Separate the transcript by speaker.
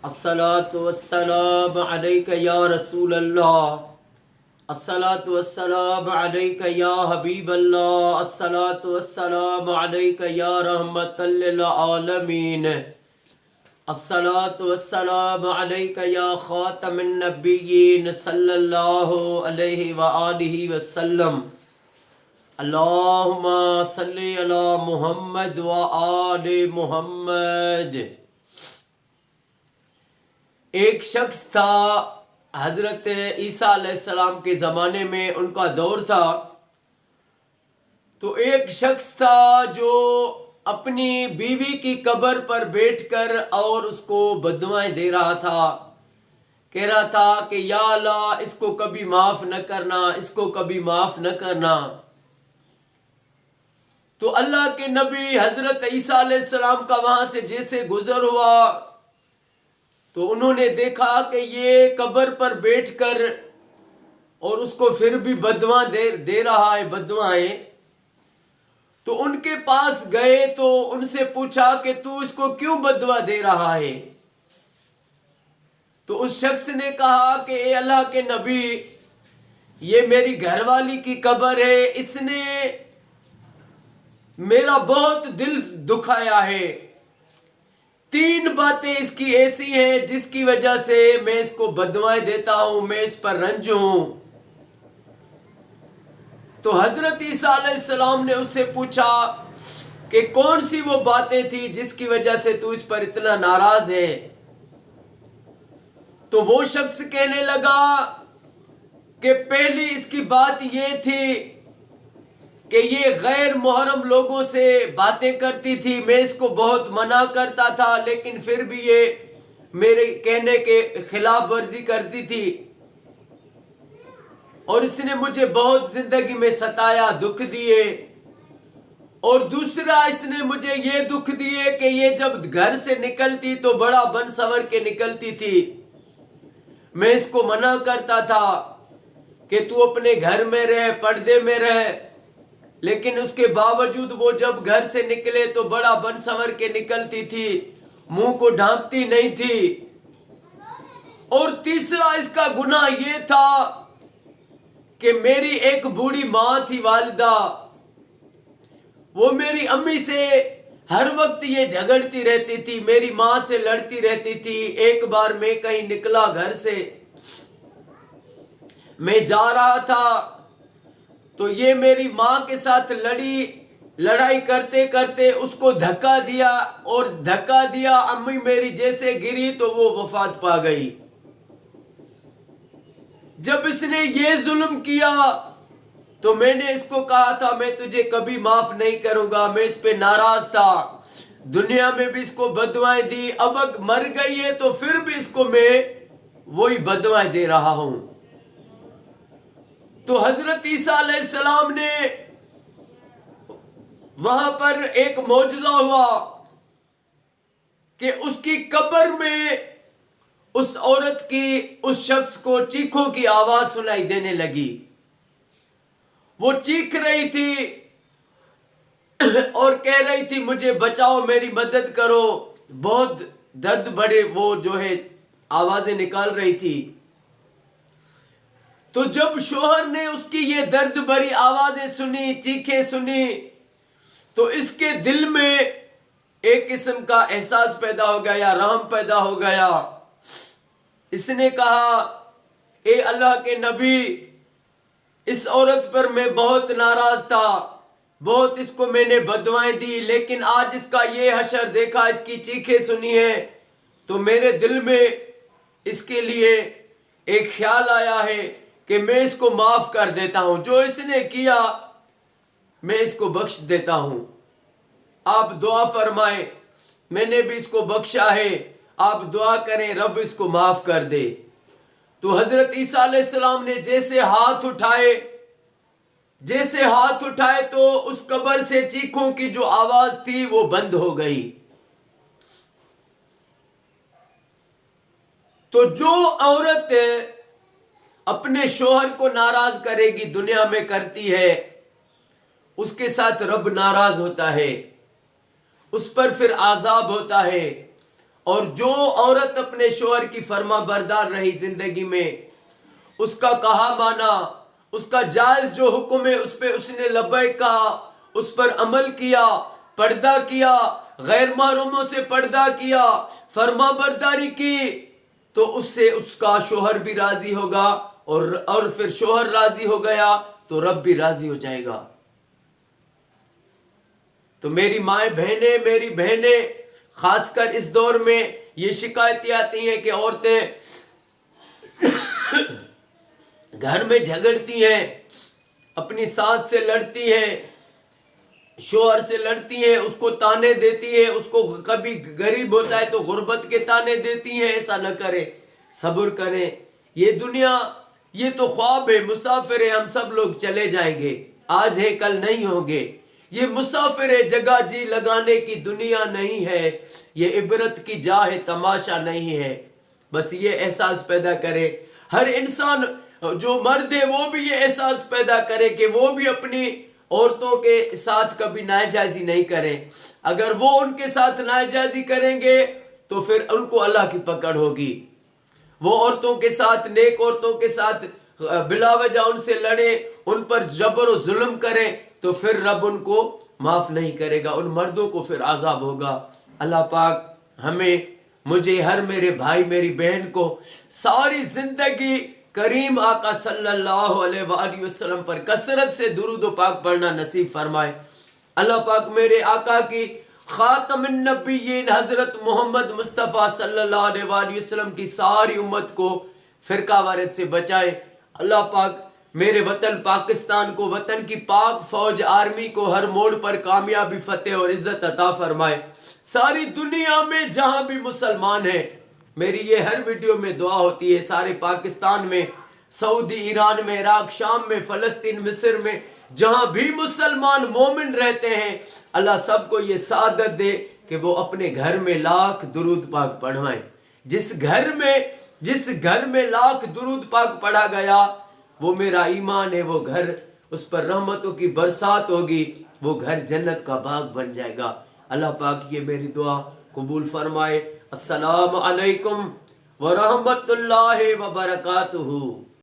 Speaker 1: الصلاة والسلام عليك يا رسول الله، الصلاة والسلام عليك يا حبيب الله، الصلاة والسلام عليك يا رحمة للعالمين، الصلاة والسلام عليك يا خاتم النبيين صلى الله عليه وآله وسلم. اللهم صل على محمد وآل محمد. ایک شخص تھا حضرت عیسیٰ علیہ السلام کے زمانے میں، ان کا دور تھا. تو ایک شخص تھا جو اپنی بیوی کی قبر پر بیٹھ کر اور اس کو بددعائیں دے رہا تھا، کہہ رہا تھا کہ یا اللہ اس کو کبھی معاف نہ کرنا، اس کو کبھی معاف نہ کرنا. تو اللہ کے نبی حضرت عیسیٰ علیہ السلام کا وہاں سے جیسے گزر ہوا تو انہوں نے دیکھا کہ یہ قبر پر بیٹھ کر اور اس کو پھر بھی بددعائیں دے رہا ہے، بددعائیں. تو ان کے پاس گئے تو ان سے پوچھا کہ تو اس کو کیوں بددعا دے رہا ہے؟ تو اس شخص نے کہا کہ اے اللہ کے نبی، یہ میری گھر والی کی قبر ہے، اس نے میرا بہت دل دکھایا ہے. 3 باتیں اس کی ایسی ہیں جس کی وجہ سے میں اس کو بددعائیں دیتا ہوں، میں اس پر رنج ہوں. تو حضرت عیسیٰ علیہ السلام نے اس سے پوچھا کہ کون سی وہ باتیں تھی جس کی وجہ سے تو اس پر اتنا ناراض ہے؟ تو وہ شخص کہنے لگا کہ پہلی اس کی بات یہ تھی کہ یہ غیر محرم لوگوں سے باتیں کرتی تھی، میں اس کو بہت منع کرتا تھا لیکن پھر بھی یہ میرے کہنے کے خلاف ورزی کرتی تھی، اور اس نے مجھے بہت زندگی میں ستایا، دکھ دیے. اور دوسرا اس نے مجھے یہ دکھ دیے کہ یہ جب گھر سے نکلتی تو بڑا بن سنور کے نکلتی تھی. میں اس کو منع کرتا تھا کہ تو اپنے گھر میں رہ، پردے میں رہ، لیکن اس کے باوجود وہ جب گھر سے نکلے تو بڑا بن سنور کے نکلتی تھی، منہ کو ڈھانپتی نہیں تھی. اور تیسرا اس کا گناہ یہ تھا کہ میری ایک بوڑھی ماں تھی، والدہ، وہ میری امی سے ہر وقت یہ جھگڑتی رہتی تھی، میری ماں سے لڑتی رہتی تھی. ایک بار میں کہیں نکلا گھر سے، میں جا رہا تھا تو یہ میری ماں کے ساتھ لڑائی کرتے کرتے اس کو دھکا دیا، اور دھکا دیا، امی میری جیسے گری تو وہ وفات پا گئی. جب اس نے یہ ظلم کیا تو میں نے اس کو کہا تھا میں تجھے کبھی معاف نہیں کروں گا، میں اس پہ ناراض تھا، دنیا میں بھی اس کو بددعائیں دی، اب مر گئی ہے تو پھر بھی اس کو میں وہی بددعائیں دے رہا ہوں. تو حضرت عیسیٰ علیہ السلام نے وہاں پر ایک معجزہ ہوا کہ اس کی قبر میں اس عورت کی، اس شخص کو چیخوں کی آواز سنائی دینے لگی. وہ چیخ رہی تھی اور کہہ رہی تھی مجھے بچاؤ، میری مدد کرو. بہت درد بڑے وہ جو ہے آوازیں نکال رہی تھی. تو جب شوہر نے اس کی یہ درد بھری آوازیں سنی، چیخیں سنی، تو اس کے دل میں ایک قسم کا احساس پیدا ہو گیا، رحم پیدا ہو گیا. اس نے کہا اے اللہ کے نبی، اس عورت پر میں بہت ناراض تھا، بہت اس کو میں نے بددعائیں دی، لیکن آج اس کا یہ حشر دیکھا، اس کی چیخیں سنی ہے تو میرے دل میں اس کے لیے ایک خیال آیا ہے کہ میں اس کو معاف کر دیتا ہوں، جو اس نے کیا میں اس کو بخش دیتا ہوں. آپ دعا فرمائیں، میں نے بھی اس کو بخشا ہے، آپ دعا کریں رب اس کو معاف کر دے. تو حضرت عیسیٰ علیہ السلام نے جیسے ہاتھ اٹھائے تو اس قبر سے چیخوں کی جو آواز تھی وہ بند ہو گئی. تو جو عورت اپنے شوہر کو ناراض کرے گی، دنیا میں کرتی ہے، اس کے ساتھ رب ناراض ہوتا ہے، اس پر پھر عذاب ہوتا ہے. اور جو عورت اپنے شوہر کی فرما بردار رہی زندگی میں، اس کا کہا مانا، اس کا جائز جو حکم ہے اس پہ اس نے لبیک کہا، اس پر عمل کیا، پردہ کیا، غیر محرموں سے پردہ کیا، فرما برداری کی، تو اس سے اس کا شوہر بھی راضی ہوگا، اور پھر شوہر راضی ہو گیا تو رب بھی راضی ہو جائے گا۔ تو میری مائیں بہنیں، میری بہنیں، خاص کر اس دور میں یہ شکایتیں آتی ہیں کہ عورتیں گھر میں جھگڑتی ہیں، اپنی ساس سے لڑتی ہیں، شوہر سے لڑتی ہیں، اس کو تانے دیتی ہیں، اس کو کبھی غریب ہوتا ہے تو غربت کے تانے دیتی ہیں۔ ایسا نہ کریں، صبر کریں۔ یہ دنیا یہ تو خواب ہے، مسافر ہے، ہم سب لوگ چلے جائیں گے، آج ہے کل نہیں ہوں گے۔ یہ مسافر ہے، جگہ جی لگانے کی دنیا نہیں ہے، یہ عبرت کی جا ہے، تماشا نہیں ہے۔ بس یہ احساس پیدا کرے، ہر انسان جو مرد ہے وہ بھی یہ احساس پیدا کرے کہ وہ بھی اپنی عورتوں کے ساتھ کبھی ناجائزی نہیں کریں۔ اگر وہ ان کے ساتھ ناجائزی کریں گے تو پھر ان کو اللہ کی پکڑ ہوگی۔ وہ عورتوں کے ساتھ، نیک عورتوں کے ساتھ بلا وجہ ان سے لڑیں، ان پر جبر و ظلم کریں تو پھر رب ان کو معاف نہیں کرے گا، ان مردوں کو پھر عذاب ہوگا۔ اللہ پاک ہمیں، مجھے، ہر میرے بھائی میری بہن کو ساری زندگی کریم آقا صلی اللہ علیہ وآلہ وسلم پر کثرت سے درود و پاک پڑھنا نصیب فرمائے۔ اللہ پاک میرے آقا کی خاتم النبیین حضرت محمد مصطفیٰ صلی اللہ علیہ وآلہ وسلم کی ساری امت کو فرقہ وارث سے بچائے۔ اللہ پاک میرے وطن پاکستان کو، وطن کی پاک فوج آرمی کو ہر موڑ پر کامیابی، فتح اور عزت عطا فرمائے۔ ساری دنیا میں جہاں بھی مسلمان ہیں، میری یہ ہر ویڈیو میں دعا ہوتی ہے، سارے پاکستان میں، سعودی، ایران میں، عراق، شام میں، فلسطین، مصر میں، جہاں بھی مسلمان مومن رہتے ہیں، اللہ سب کو یہ سعادت دے کہ وہ اپنے گھر میں لاکھ درود پاک پڑھوائیں۔ جس گھر میں لاکھ درود پاک پڑھا گیا، وہ میرا ایمان ہے، وہ گھر، اس پر رحمتوں کی برسات ہوگی، وہ گھر جنت کا باغ بن جائے گا۔ اللہ پاک یہ میری دعا قبول فرمائے۔ السلام علیکم ورحمۃ اللہ وبرکاتہ۔